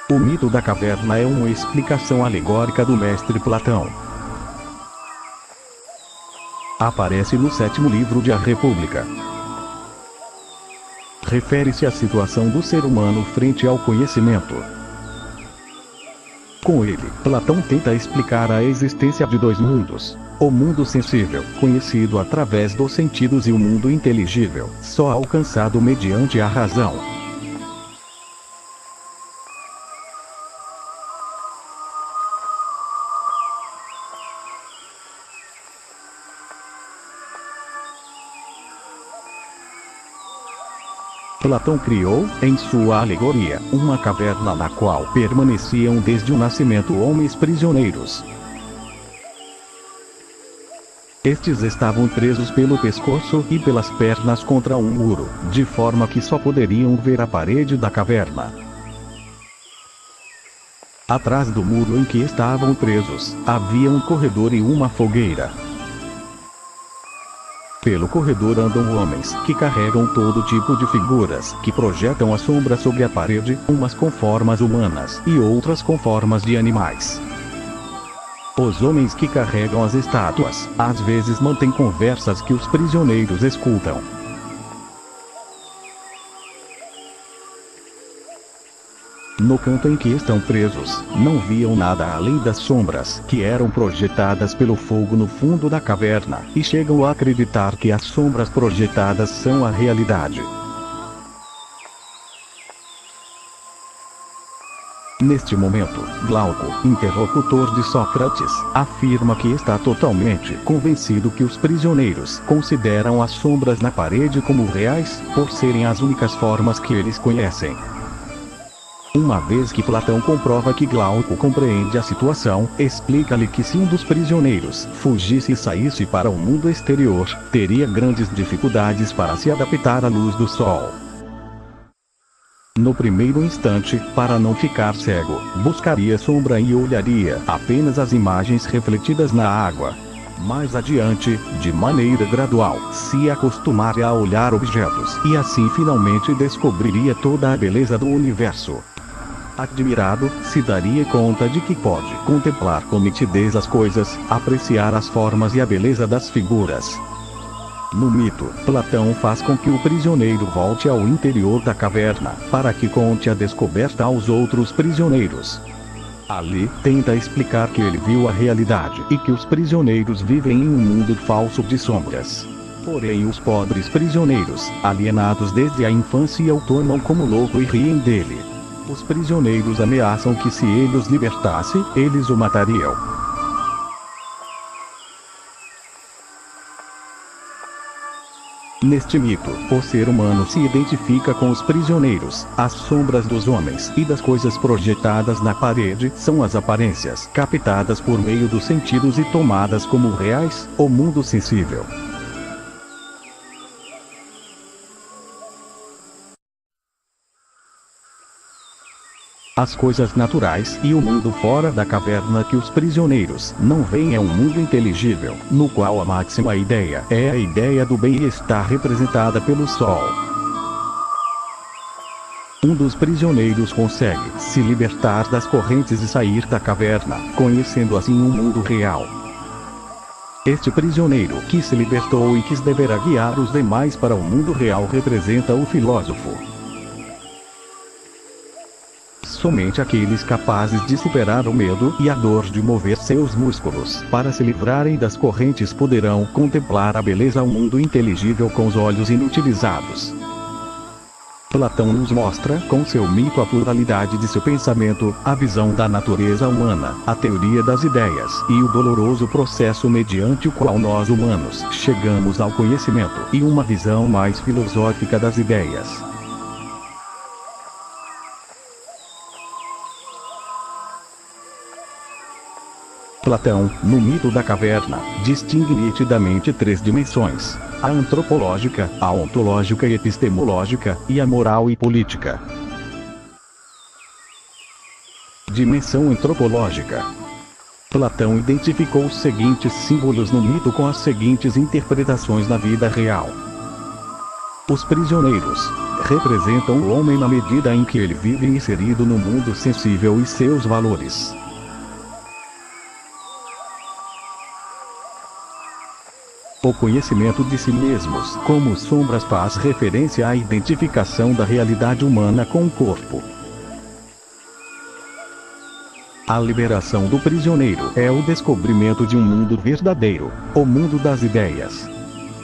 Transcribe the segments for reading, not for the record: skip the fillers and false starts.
O mito da caverna é uma explicação alegórica do mestre Platão. Aparece no 7º livro de A República. Refere-se à situação do ser humano frente ao conhecimento. Com ele, Platão tenta explicar a existência de dois mundos. O mundo sensível, conhecido através dos sentidos, e o mundo inteligível, só alcançado mediante a razão. Platão criou, em sua alegoria, uma caverna na qual permaneciam desde o nascimento homens prisioneiros. Estes estavam presos pelo pescoço e pelas pernas contra um muro, de forma que só poderiam ver a parede da caverna. Atrás do muro em que estavam presos, havia um corredor e uma fogueira. Pelo corredor andam homens que carregam todo tipo de figuras que projetam a sombra sobre a parede, umas com formas humanas e outras com formas de animais. Os homens que carregam as estátuas, às vezes mantêm conversas que os prisioneiros escutam. No canto em que estão presos, não viam nada além das sombras que eram projetadas pelo fogo no fundo da caverna, e chegam a acreditar que as sombras projetadas são a realidade. Neste momento, Glauco, interlocutor de Sócrates, afirma que está totalmente convencido que os prisioneiros consideram as sombras na parede como reais, por serem as únicas formas que eles conhecem. Uma vez que Platão comprova que Glauco compreende a situação, explica-lhe que se um dos prisioneiros fugisse e saísse para o mundo exterior, teria grandes dificuldades para se adaptar à luz do sol. No primeiro instante, para não ficar cego, buscaria sombra e olharia apenas as imagens refletidas na água. Mais adiante, de maneira gradual, se acostumaria a olhar objetos e assim finalmente descobriria toda a beleza do universo. Admirado, se daria conta de que pode contemplar com nitidez as coisas, apreciar as formas e a beleza das figuras. No mito, Platão faz com que o prisioneiro volte ao interior da caverna, para que conte a descoberta aos outros prisioneiros. Ali, tenta explicar que ele viu a realidade e que os prisioneiros vivem em um mundo falso de sombras. Porém, os pobres prisioneiros, alienados desde a infância, o tomam como louco e riem dele. Os prisioneiros ameaçam que se ele os libertasse, eles o matariam. Neste mito, o ser humano se identifica com os prisioneiros. As sombras dos homens e das coisas projetadas na parede são as aparências captadas por meio dos sentidos e tomadas como reais, o mundo sensível. As coisas naturais e o mundo fora da caverna que os prisioneiros não veem é um mundo inteligível, no qual a máxima ideia é a ideia do bem e está representada pelo sol. Um dos prisioneiros consegue se libertar das correntes e sair da caverna, conhecendo assim um mundo real. Este prisioneiro que se libertou e que deverá guiar os demais para o mundo real representa o filósofo. Somente aqueles capazes de superar o medo e a dor de mover seus músculos para se livrarem das correntes poderão contemplar a beleza do mundo inteligível com os olhos inutilizados. Platão nos mostra com seu mito a pluralidade de seu pensamento, a visão da natureza humana, a teoria das ideias e o doloroso processo mediante o qual nós humanos chegamos ao conhecimento e uma visão mais filosófica das ideias. Platão, no mito da caverna, distingue nitidamente três dimensões: a antropológica, a ontológica e epistemológica, e a moral e política. Dimensão antropológica. Platão identificou os seguintes símbolos no mito com as seguintes interpretações na vida real. Os prisioneiros representam o homem na medida em que ele vive inserido no mundo sensível e seus valores. O conhecimento de si mesmos como sombras faz referência à identificação da realidade humana com o corpo. A liberação do prisioneiro é o descobrimento de um mundo verdadeiro, o mundo das ideias.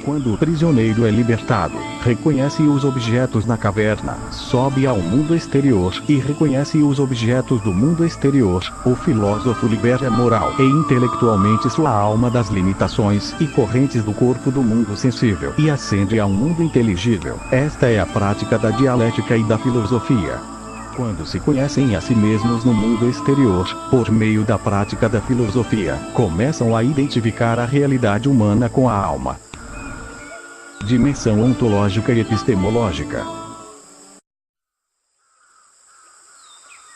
Quando o prisioneiro é libertado, reconhece os objetos na caverna, sobe ao mundo exterior e reconhece os objetos do mundo exterior. O filósofo libera moral e intelectualmente sua alma das limitações e correntes do corpo do mundo sensível e ascende a um mundo inteligível. Esta é a prática da dialética e da filosofia. Quando se conhecem a si mesmos no mundo exterior, por meio da prática da filosofia, começam a identificar a realidade humana com a alma. Dimensão ontológica e epistemológica.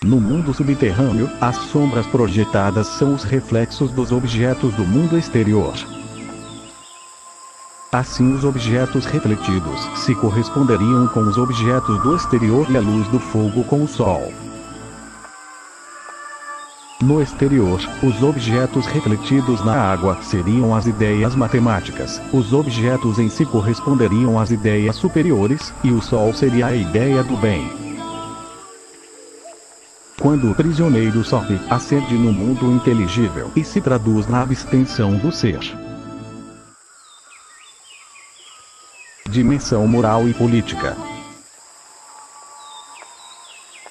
No mundo subterrâneo, as sombras projetadas são os reflexos dos objetos do mundo exterior. Assim, os objetos refletidos se corresponderiam com os objetos do exterior e a luz do fogo com o sol. No exterior, os objetos refletidos na água seriam as ideias matemáticas, os objetos em si corresponderiam às ideias superiores, e o sol seria a ideia do bem. Quando o prisioneiro sobe, ascende no mundo inteligível e se traduz na abstenção do ser. Dimensão moral e política.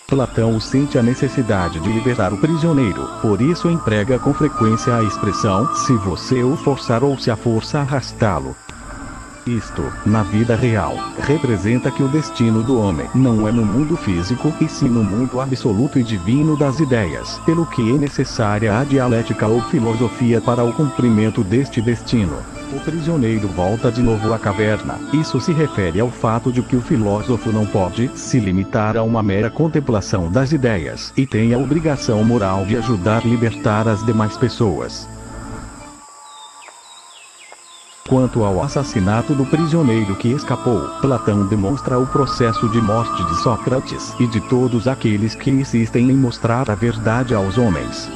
Platão sente a necessidade de libertar o prisioneiro, por isso emprega com frequência a expressão "se você o forçar" ou "se a força arrastá-lo". Isto, na vida real, representa que o destino do homem não é no mundo físico, e sim no mundo absoluto e divino das ideias, pelo que é necessária a dialética ou filosofia para o cumprimento deste destino. O prisioneiro volta de novo à caverna. Isso se refere ao fato de que o filósofo não pode se limitar a uma mera contemplação das ideias, e tem a obrigação moral de ajudar a libertar as demais pessoas. Quanto ao assassinato do prisioneiro que escapou, Platão demonstra o processo de morte de Sócrates e de todos aqueles que insistem em mostrar a verdade aos homens.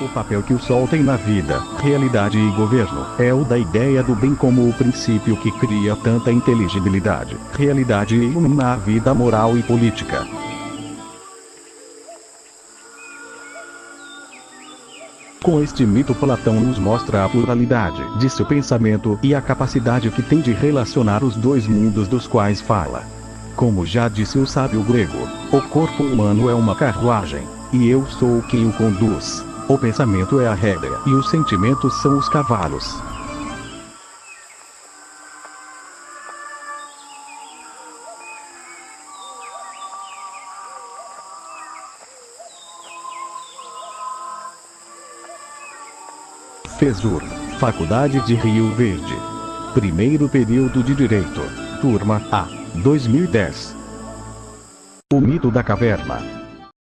O papel que o sol tem na vida, realidade e governo, é o da ideia do bem como o princípio que cria tanta inteligibilidade, realidade e ilumina a vida moral e política. Com este mito, Platão nos mostra a pluralidade de seu pensamento e a capacidade que tem de relacionar os dois mundos dos quais fala. Como já disse o sábio grego, o corpo humano é uma carruagem, e eu sou quem o conduz. O pensamento é a rédea e os sentimentos são os cavalos. FESUR, Faculdade de Rio Verde. Primeiro período de Direito. Turma A, 2010. O mito da caverna.